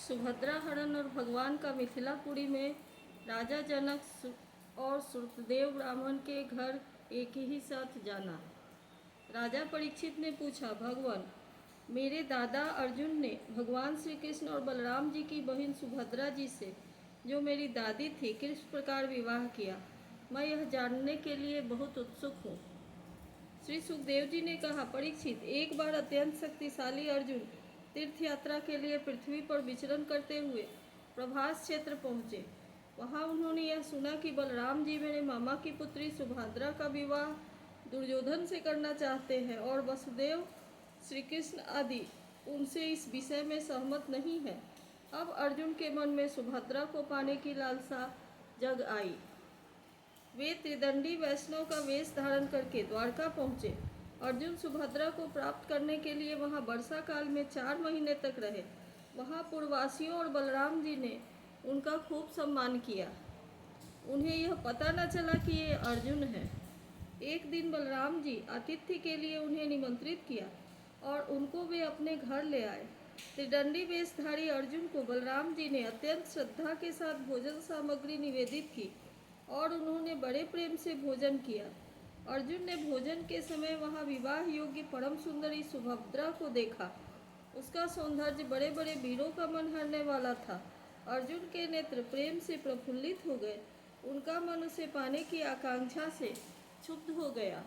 सुभद्रा हरण और भगवान का मिथिलापुरी में राजा जनक और श्रुतदेव ब्राह्मण के घर एक ही साथ जाना। राजा परीक्षित ने पूछा, भगवान, मेरे दादा अर्जुन ने भगवान श्री कृष्ण और बलराम जी की बहन सुभद्रा जी से, जो मेरी दादी थी, किस प्रकार विवाह किया? मैं यह जानने के लिए बहुत उत्सुक हूँ। श्री सुखदेव जी ने कहा, परीक्षित, एक बार अत्यंत शक्तिशाली अर्जुन तीर्थ यात्रा के लिए पृथ्वी पर विचरण करते हुए प्रभास क्षेत्र पहुँचे। वहाँ उन्होंने यह सुना कि बलराम जी मेरे मामा की पुत्री सुभद्रा का विवाह दुर्योधन से करना चाहते हैं और वसुदेव, श्री कृष्ण आदि उनसे इस विषय में सहमत नहीं है। अब अर्जुन के मन में सुभद्रा को पाने की लालसा जग आई। वे त्रिदंडी वैष्णव का वेश धारण करके द्वारका पहुँचे। अर्जुन सुभद्रा को प्राप्त करने के लिए वहाँ वर्षा काल में 4 महीने तक रहे। वहाँ पूर्ववासियों और बलराम जी ने उनका खूब सम्मान किया। उन्हें यह पता न चला कि ये अर्जुन है। एक दिन बलराम जी आतिथ्य के लिए उन्हें निमंत्रित किया और उनको वे अपने घर ले आए। त्रिदंडी वेशधारी अर्जुन को बलराम जी ने अत्यंत श्रद्धा के साथ भोजन सामग्री निवेदित की और उन्होंने बड़े प्रेम से भोजन किया। अर्जुन ने भोजन के समय वहाँ विवाह योग्य परम सुंदरी सुभद्रा को देखा। उसका सौंदर्य बड़े बड़े वीरों का मन हरने वाला था। अर्जुन के नेत्र प्रेम से प्रफुल्लित हो गए। उनका मन उसे पाने की आकांक्षा से क्षुब्ध हो गया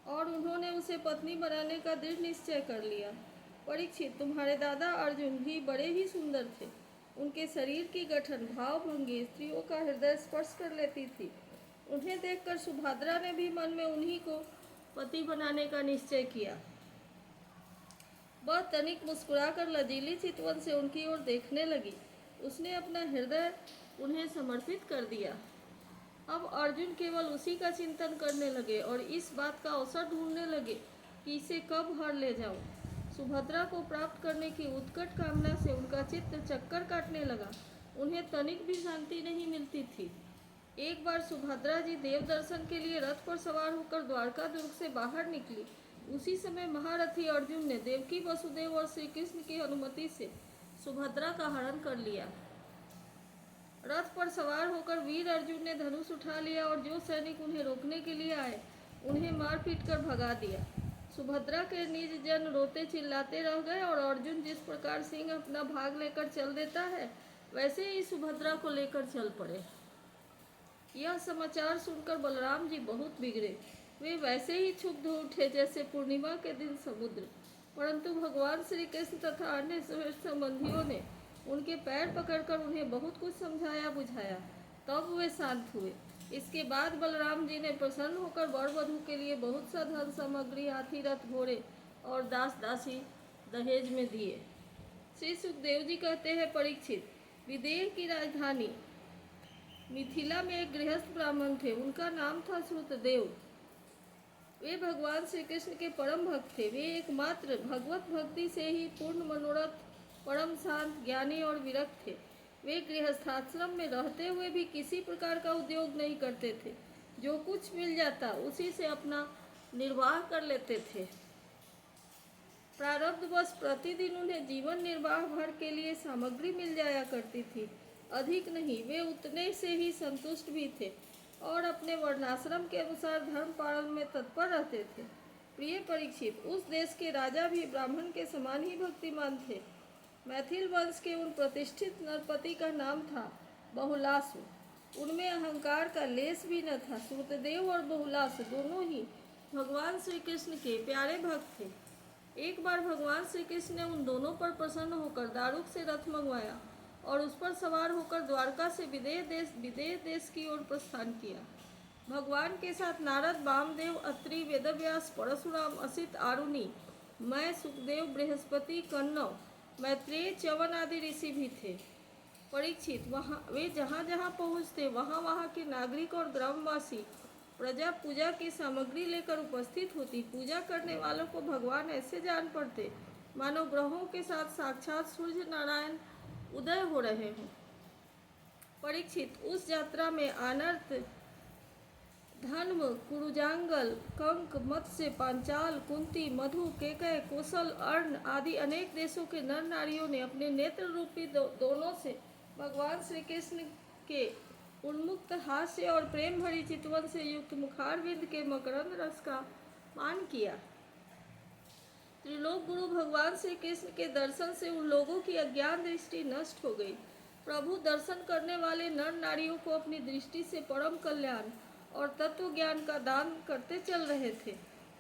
और उन्होंने उसे पत्नी बनाने का दृढ़ निश्चय कर लिया। परीक्षित, तुम्हारे दादा अर्जुन भी बड़े ही सुंदर थे। उनके शरीर की गठन, भावभंगी स्त्रियों का हृदय स्पर्श कर लेती थी। उन्हें देखकर सुभद्रा ने भी मन में उन्हीं को पति बनाने का निश्चय किया। वह तनिक मुस्कुराकर लजीली चितवन से उनकी ओर देखने लगी। उसने अपना हृदय उन्हें समर्पित कर दिया। अब अर्जुन केवल उसी का चिंतन करने लगे और इस बात का अवसर ढूंढने लगे कि इसे कब हर ले जाऊं। सुभद्रा को प्राप्त करने की उत्कट कामना से उनका चित्त चक्कर काटने लगा। उन्हें तनिक भी शांति नहीं मिलती थी। एक बार सुभद्रा जी देव दर्शन के लिए रथ पर सवार होकर द्वारका दुर्ग से बाहर निकली। उसी समय महारथी अर्जुन ने देवकी, वसुदेव और श्री कृष्ण की अनुमति से सुभद्रा का हरण कर लिया। रथ पर सवार होकर वीर अर्जुन ने धनुष उठा लिया और जो सैनिक उन्हें रोकने के लिए आए, उन्हें मार पीट कर भगा दिया। सुभद्रा के निज जन रोते चिल्लाते रह गए और अर्जुन जिस प्रकार सिंह अपना भाग लेकर चल देता है, वैसे ही सुभद्रा को लेकर चल पड़े। यह समाचार सुनकर बलराम जी बहुत बिगड़े। वे वैसे ही क्षुब्ध हो उठे जैसे पूर्णिमा के दिन समुद्र। परंतु भगवान श्री कृष्ण तथा अन्य संबंधियों ने उनके पैर पकड़कर उन्हें बहुत कुछ समझाया बुझाया, तब वे शांत हुए। इसके बाद बलराम जी ने प्रसन्न होकर वर वधू के लिए बहुत सा धन सामग्री, हाथी, रथ, घोड़े और दास दासी दहेज में दिए। श्री सुखदेव जी कहते हैं, परीक्षित, विदेह की राजधानी मिथिला में एक गृहस्थ ब्राह्मण थे। उनका नाम था श्रुतदेव। वे भगवान श्री कृष्ण के परम भक्त थे। वे एकमात्र भगवत भक्ति से ही पूर्ण मनोरथ, परम शांत, ज्ञानी और विरक्त थे। वे गृहस्थाश्रम में रहते हुए भी किसी प्रकार का उद्योग नहीं करते थे। जो कुछ मिल जाता उसी से अपना निर्वाह कर लेते थे। प्रारब्धवश प्रतिदिन उन्हें जीवन निर्वाह भर के लिए सामग्री मिल जाया करती थी, अधिक नहीं। वे उतने से ही संतुष्ट भी थे और अपने वर्णाश्रम के अनुसार धर्म पालन में तत्पर रहते थे। प्रिय परीक्षित, उस देश के राजा भी ब्राह्मण के समान ही भक्तिमान थे। मैथिल वंश के उन प्रतिष्ठित नरपति का नाम था बहुलासु। उनमें अहंकार का लेस भी न था। श्रुतदेव और बहुलासु दोनों ही भगवान श्री कृष्ण के प्यारे भक्त थे। एक बार भगवान श्री कृष्ण ने उन दोनों पर प्रसन्न होकर दारुक से रथ मंगवाया और उस पर सवार होकर द्वारका से विदेह देश की ओर प्रस्थान किया। भगवान के साथ नारद, वामदेव, अत्रि, वेदव्यास, परशुराम, असित, आरुणि, मैं, सुखदेव, बृहस्पति, कन्नव, मैत्रेय, च्यवन आदि ऋषि भी थे। परीक्षित, वे जहाँ जहाँ पहुँचते वहाँ वहाँ के नागरिक और ग्रामवासी प्रजा पूजा की सामग्री लेकर उपस्थित होती। पूजा करने वालों को भगवान ऐसे जान पड़ते मानो ग्रहों के साथ साक्षात सूर्य नारायण उदय हो रहे हों। परीक्षित, उस यात्रा में अनर्थ धन्व, कुरुजांगल, कंक, मत्स्य, पांचाल, कुंती, मधु, केकय, कौशल, अर्ण आदि अनेक देशों के नर नारियों ने अपने नेत्र रूपी दोनों से भगवान श्री कृष्ण के उन्मुक्त हास्य और प्रेम भरी चितवन से युक्त मुखारविंद के मकरंद रस का पान किया। त्रिलोक गुरु भगवान श्री कृष्ण के दर्शन से उन लोगों की अज्ञान दृष्टि नष्ट हो गई। प्रभु दर्शन करने वाले नर नारियों को अपनी दृष्टि से परम कल्याण और तत्व ज्ञान का दान करते चल रहे थे।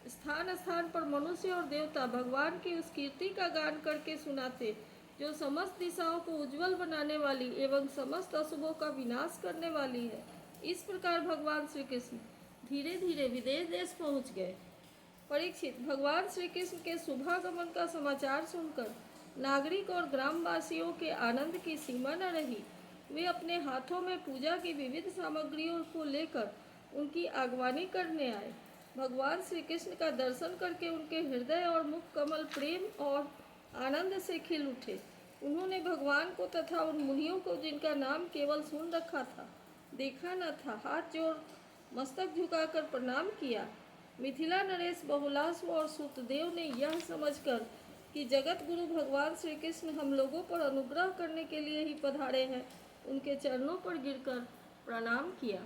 स्थान स्थान पर मनुष्य और देवता भगवान की उस कीर्ति का गान करके सुनाते जो समस्त दिशाओं को उज्जवल बनाने वाली एवं समस्त अशुभों का विनाश करने वाली है। इस प्रकार भगवान श्री कृष्ण धीरे धीरे विदेश देश पहुँच गए। परीक्षित, भगवान श्री कृष्ण के शुभागमन का समाचार सुनकर नागरिक और ग्रामवासियों के आनंद की सीमा न रही। वे अपने हाथों में पूजा की विविध सामग्रियों को लेकर उनकी आगवानी करने आए। भगवान श्री कृष्ण का दर्शन करके उनके हृदय और मुख कमल प्रेम और आनंद से खिल उठे। उन्होंने भगवान को तथा उन मुनियों को जिनका नाम केवल सुन रखा था, देखा न था, हाथ जोड़ मस्तक झुकाकर प्रणाम किया। मिथिला नरेश बहुलास्व और सुतदेव ने यह समझकर कि जगत गुरु भगवान श्री कृष्ण हम लोगों पर अनुग्रह करने के लिए ही पधारे हैं, उनके चरणों पर गिरकर प्रणाम किया।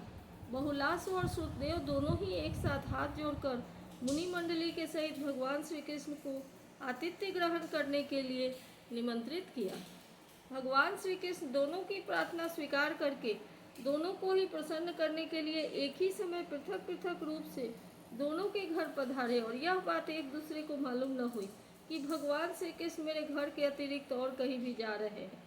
बहुलास्व और सुतदेव दोनों ही एक साथ हाथ जोड़कर मुनि मंडली के सहित भगवान श्री कृष्ण को आतिथ्य ग्रहण करने के लिए निमंत्रित किया। भगवान श्री कृष्ण दोनों की प्रार्थना स्वीकार करके दोनों को ही प्रसन्न करने के लिए एक ही समय पृथक पृथक रूप से दोनों के घर पधारे और यह बात एक दूसरे को मालूम न हुई कि भगवान श्री कृष्ण मेरे घर के अतिरिक्त और कहीं भी जा रहे हैं।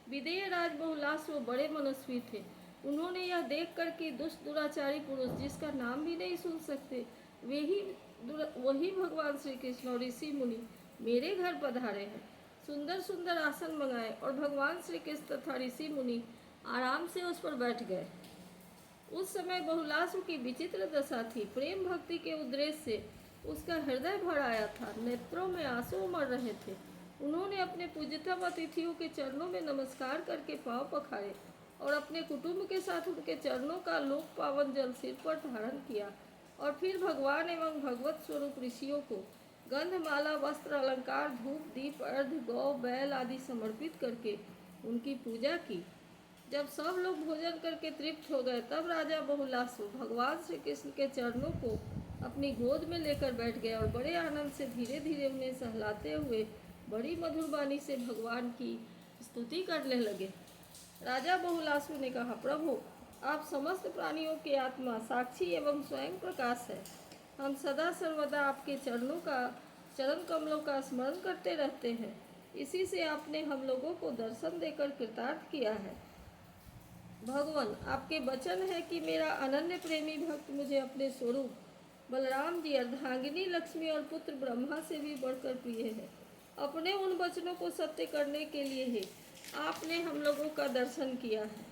विदेह राज बहुलास्व बड़े मनस्वी थे। उन्होंने यह देखकर कि दुष्ट दुराचारी पुरुष जिसका नाम भी नहीं सुन सकते वही भगवान श्री कृष्ण और ऋषि मुनि मेरे घर पधारे हैं, सुंदर सुंदर आसन मंगाए और भगवान श्री कृष्ण तथा ऋषि मुनि आराम से उस पर बैठ गए। उस समय बहुलास्व की विचित्र दशा थी। प्रेम भक्ति के उद्देश्य से उसका हृदय भर आया था, नेत्रों में आंसू उमड़ रहे थे। उन्होंने अपने पूज्यतम अतिथियों के चरणों में नमस्कार करके पांव पखारे और अपने कुटुंब के साथ उनके चरणों का लोक पावन जल सिर पर धारण किया और फिर भगवान एवं भगवत स्वरूप ऋषियों को गंधमाला, वस्त्र, अलंकार, धूप, दीप, अर्घ्य, गौ, बैल आदि समर्पित करके उनकी पूजा की। जब सब लोग भोजन करके तृप्त हो गए तब राजा बहुलास्व भगवान श्री कृष्ण के चरणों को अपनी गोद में लेकर बैठ गए और बड़े आनंद से धीरे धीरे उन्हें सहलाते हुए बड़ी मधुर वाणी से भगवान की स्तुति करने लगे। राजा बहुलास्व ने कहा, प्रभु, आप समस्त प्राणियों के आत्मा, साक्षी एवं स्वयं प्रकाश है। हम सदा सर्वदा आपके चरण कमलों का स्मरण करते रहते हैं। इसी से आपने हम लोगों को दर्शन देकर कृतार्थ किया है। भगवान, आपके वचन है कि मेरा अनन्य प्रेमी भक्त मुझे अपने स्वरूप बलराम जी, अर्धांगिनी लक्ष्मी और पुत्र ब्रह्मा से भी बढ़कर प्रिय है। अपने उन वचनों को सत्य करने के लिए ही आपने हम लोगों का दर्शन किया है।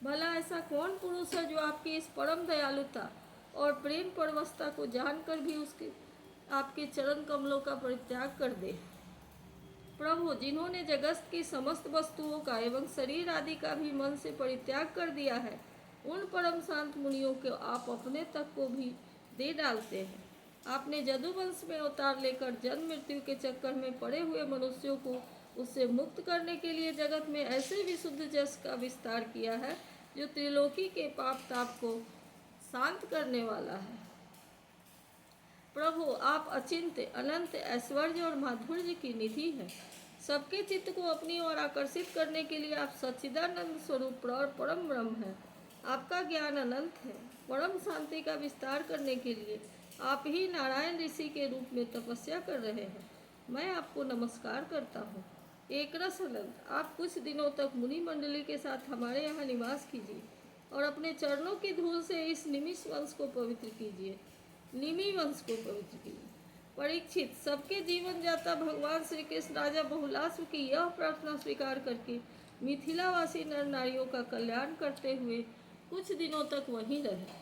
भला ऐसा कौन पुरुष है जो आपकी इस परम दयालुता और प्रेम परवशता को जानकर भी आपके चरण कमलों का परित्याग कर दे। प्रभु, जिन्होंने जगत की समस्त वस्तुओं का एवं शरीर आदि का भी मन से परित्याग कर दिया है, उन परम शांत मुनियों को आप अपने तक को भी दे डालते हैं। आपने जदुवंश में अवतार लेकर जन्म मृत्यु के चक्कर में पड़े हुए मनुष्यों को उससे मुक्त करने के लिए जगत में ऐसे विशुद्ध जस का विस्तार किया है जो त्रिलोकी के पाप ताप को शांत करने वाला है। प्रभु, आप अचिंत्य, अनंत, ऐश्वर्य और माधुर्य की निधि हैं। सबके चित्त को अपनी ओर आकर्षित करने के लिए आप सच्चिदानंद स्वरूप और परम ब्रह्म हैं। आपका ज्ञान अनंत है। परम शांति का विस्तार करने के लिए आप ही नारायण ऋषि के रूप में तपस्या कर रहे हैं। मैं आपको नमस्कार करता हूँ। एक रस अनंत, आप कुछ दिनों तक मुनि मंडली के साथ हमारे यहाँ निवास कीजिए और अपने चरणों की धूल से इस निमिष वंश को पवित्र कीजिए। निमि वंश को पवित्र कीजिए। परीक्षित, सबके जीवन जाता भगवान श्री कृष्ण राजा बहुलास्व की यह प्रार्थना स्वीकार करके मिथिलावासी नर नारियों का कल्याण करते हुए कुछ दिनों तक वहीं रहे।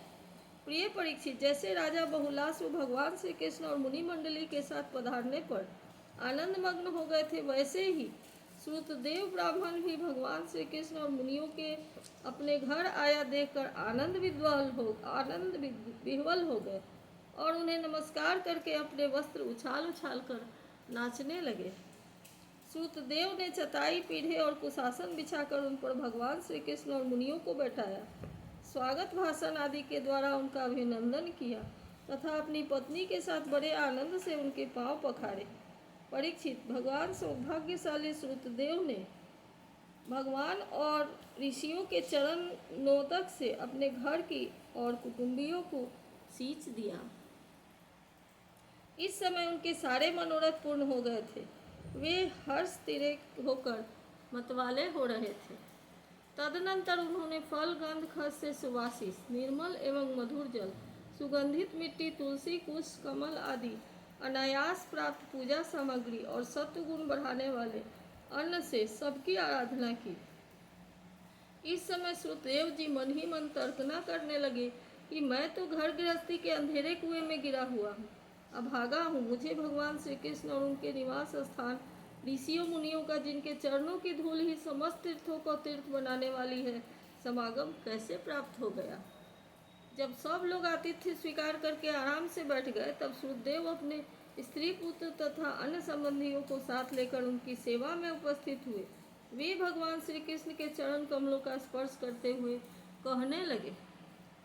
प्रिय परीक्षित, जैसे राजा बहुलास्व भगवान श्री कृष्ण और मुनि मंडली के साथ पधारने पर आनंद मग्न हो गए थे, वैसे ही श्रुतदेव ब्राह्मण भी भगवान श्री कृष्ण और मुनियों के अपने घर आया देखकर आनंद विह्वल हो गए और उन्हें नमस्कार करके अपने वस्त्र उछाल उछाल कर नाचने लगे। श्रुतदेव ने चटाई पीढ़े और कुशासन बिछाकर उन पर भगवान श्री कृष्ण और मुनियों को बैठाया, स्वागत भाषण आदि के द्वारा उनका अभिनंदन किया तथा अपनी पत्नी के साथ बड़े आनंद से उनके पांव पखारे। परीक्षित, भगवान सौभाग्यशाली श्रुतदेव ने भगवान और ऋषियों के चरण नोदक से अपने घर की और कुटुंबियों को सींच दिया। इस समय उनके सारे मनोरथ पूर्ण हो गए थे। वे हर्ष तिरक होकर मतवाले हो रहे थे। तदनंतर उन्होंने फल, गंध, खस से सुवासित निर्मल एवं मधुर जल, सुगंधित मिट्टी, तुलसी, कुश, कमल आदि अनायास प्राप्त पूजा सामग्री और सत्व गुण बढ़ाने वाले अन्न से सबकी आराधना की। इस समय श्रुतदेव जी मन ही मन तर्कना करने लगे कि मैं तो घर गृहस्थी के अंधेरे कुएं में गिरा हुआ हूँ, अभागा हूँ। मुझे भगवान श्री कृष्ण और उनके निवास स्थान ऋषियों मुनियों का, जिनके चरणों की धूल ही समस्त तीर्थों को तीर्थ बनाने वाली है, समागम कैसे प्राप्त हो गया। जब सब लोग आतिथ्य स्वीकार करके आराम से बैठ गए, तब श्रुतदेव अपने स्त्री पुत्र तथा अन्य संबंधियों को साथ लेकर उनकी सेवा में उपस्थित हुए। वे भगवान श्री कृष्ण के चरण कमलों का स्पर्श करते हुए कहने लगे।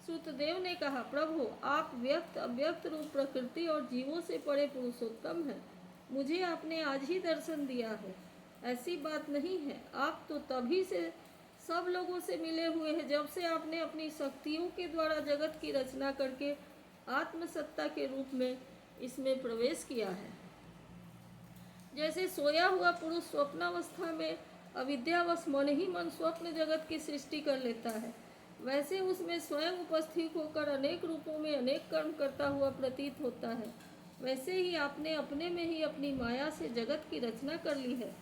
श्रुतदेव ने कहा, प्रभु, आप व्यक्त अव्यक्त रूप प्रकृति और जीवों से परे पुरुषोत्तम हैं। मुझे आपने आज ही दर्शन दिया है, ऐसी बात नहीं है। आप तो तभी से सब लोगों से मिले हुए हैं जब से आपने अपनी शक्तियों के द्वारा जगत की रचना करके आत्मसत्ता के रूप में इसमें प्रवेश किया है। जैसे सोया हुआ पुरुष स्वप्नावस्था में अविद्यावश मन ही मन स्वप्न जगत की सृष्टि कर लेता है, वैसे उसमें स्वयं उपस्थित होकर अनेक रूपों में अनेक कर्म करता हुआ प्रतीत होता है। वैसे ही आपने अपने में ही अपनी माया से जगत की रचना कर ली है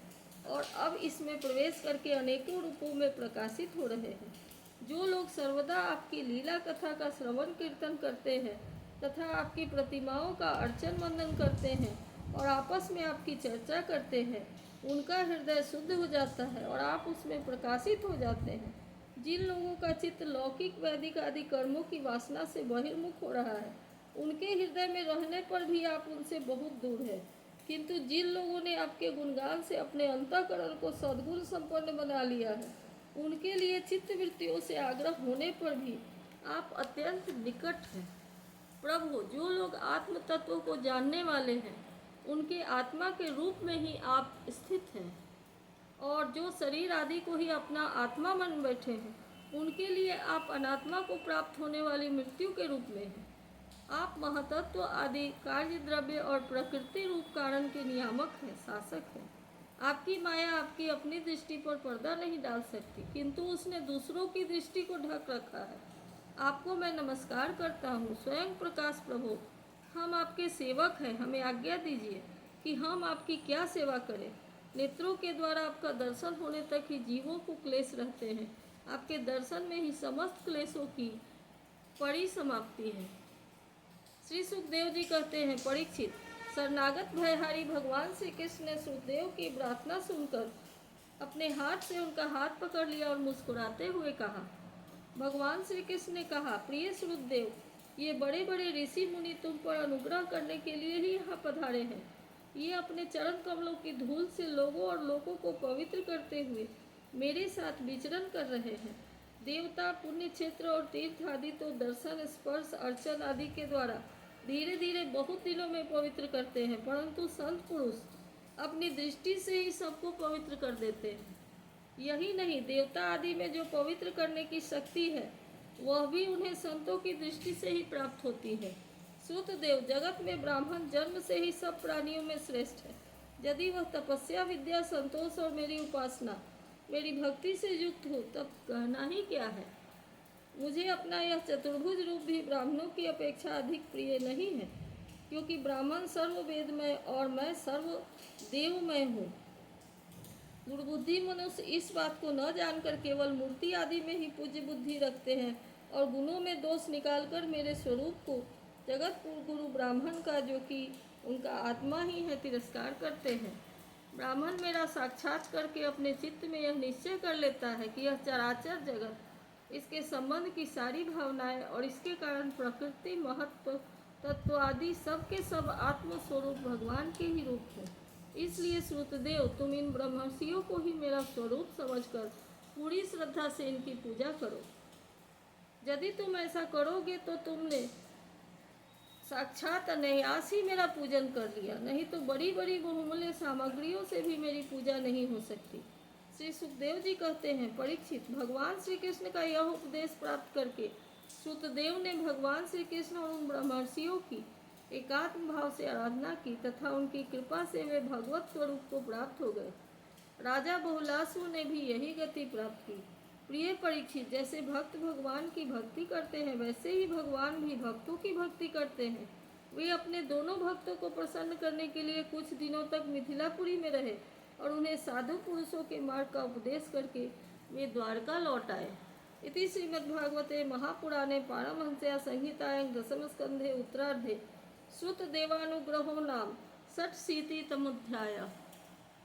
और अब इसमें प्रवेश करके अनेकों रूपों में प्रकाशित हो रहे हैं। जो लोग सर्वदा आपकी लीला कथा का श्रवण कीर्तन करते हैं तथा आपकी प्रतिमाओं का अर्चन वंदन करते हैं और आपस में आपकी चर्चा करते हैं, उनका हृदय शुद्ध हो जाता है और आप उसमें प्रकाशित हो जाते हैं। जिन लोगों का चित्त लौकिक, वैदिक आदि कर्मों की वासना से बहिर्मुख हो रहा है, उनके हृदय में रहने पर भी आप उनसे बहुत दूर है। किंतु जिन लोगों ने आपके गुणगान से अपने अंतःकरण को सद्गुण संपन्न बना लिया है, उनके लिए चित्त वृत्तियों से आग्रह होने पर भी आप अत्यंत निकट हैं। प्रभु, जो लोग आत्म तत्व को जानने वाले हैं, उनके आत्मा के रूप में ही आप स्थित हैं, और जो शरीर आदि को ही अपना आत्मा मान बैठे हैं, उनके लिए आप अनात्मा को प्राप्त होने वाली मृत्यु के रूप में हैं। आप महतत्व आदि कार्य, द्रव्य और प्रकृति रूप कारण के नियामक हैं, शासक हैं। आपकी माया आपकी अपनी दृष्टि पर पर्दा नहीं डाल सकती, किंतु उसने दूसरों की दृष्टि को ढक रखा है। आपको मैं नमस्कार करता हूँ, स्वयं प्रकाश प्रभु। हम आपके सेवक हैं, हमें आज्ञा दीजिए कि हम आपकी क्या सेवा करें। नेत्रों के द्वारा आपका दर्शन होने तक ही जीवों को क्लेश रहते हैं, आपके दर्शन में ही समस्त क्लेशों की परिसमाप्ति है। श्री सुखदेव जी कहते हैं, परीक्षित, शरणागत भयहारी भगवान श्री कृष्ण ने श्रुतदेव की प्रार्थना सुनकर अपने हाथ से उनका हाथ पकड़ लिया और मुस्कुराते हुए कहा। भगवान श्री कृष्ण ने कहा, प्रिय श्रुतदेव, ये बड़े बड़े ऋषि मुनि तुम पर अनुग्रह करने के लिए ही यहाँ पधारे हैं। ये अपने चरण कमलों की धूल से लोगों और लोगों को पवित्र करते हुए मेरे साथ विचरण कर रहे हैं। देवता, पुण्य क्षेत्र और तीर्थ आदि तो दर्शन, स्पर्श, अर्चन आदि के द्वारा धीरे धीरे बहुत दिनों में पवित्र करते हैं, परंतु संत पुरुष अपनी दृष्टि से ही सबको पवित्र कर देते हैं। यही नहीं, देवता आदि में जो पवित्र करने की शक्ति है, वह भी उन्हें संतों की दृष्टि से ही प्राप्त होती है। श्रुतदेव, जगत में ब्राह्मण जन्म से ही सब प्राणियों में श्रेष्ठ है। यदि वह तपस्या, विद्या, संतोष और मेरी उपासना, मेरी भक्ति से युक्त हो, तब कहना ही क्या है। मुझे अपना यह चतुर्भुज रूप भी ब्राह्मणों की अपेक्षा अधिक प्रिय नहीं है, क्योंकि ब्राह्मण सर्ववेदमय और मैं सर्वदेवमय हूँ। दुर्बुद्धि मनुष्य इस बात को न जानकर केवल मूर्ति आदि में ही पूज्य बुद्धि रखते हैं और गुणों में दोष निकालकर मेरे स्वरूप को जगत गुरु ब्राह्मण का, जो कि उनका आत्मा ही है, तिरस्कार करते हैं। ब्राह्मण मेरा साक्षात करके अपने चित्त में यह निश्चय कर लेता है कि यह चराचर जगत, इसके संबंध की सारी भावनाएं और इसके कारण प्रकृति, महत्व, तत्व आदि सब के सब आत्मस्वरूप भगवान के ही रूप हैं। इसलिए श्रुतदेव, तुम इन ब्रह्मर्षियों को ही मेरा स्वरूप समझकर पूरी श्रद्धा से इनकी पूजा करो। यदि तुम ऐसा करोगे तो तुमने साक्षात अनायास ही मेरा पूजन कर लिया, नहीं तो बड़ी बड़ी बहुमूल्य सामग्रियों से भी मेरी पूजा नहीं हो सकती। श्री सुखदेव जी कहते हैं, परीक्षित, भगवान श्री कृष्ण का यह उपदेश प्राप्त करके श्रुतदेव ने भगवान श्री कृष्ण और उन ब्रह्मर्षियों की एकात्म भाव से आराधना की तथा उनकी कृपा से वे भगवत स्वरूप को प्राप्त हो गए। राजा बहुलासु ने भी यही गति प्राप्त की। प्रिय परीक्षित, जैसे भक्त भगवान की भक्ति करते हैं वैसे ही भगवान भी भक्तों की भक्ति करते हैं। वे अपने दोनों भक्तों को प्रसन्न करने के लिए कुछ दिनों तक मिथिलापुरी में रहे और उन्हें साधु पुरुषों के मार्ग का उपदेश करके वे द्वारका लौट आए। इति श्रीमद्भागवते महापुराणे पारमहंस्या संहितायां दशम स्कंधे उत्तरार्धे श्रुतदेवानुग्रहो नाम षट्शीतितमोऽध्यायः।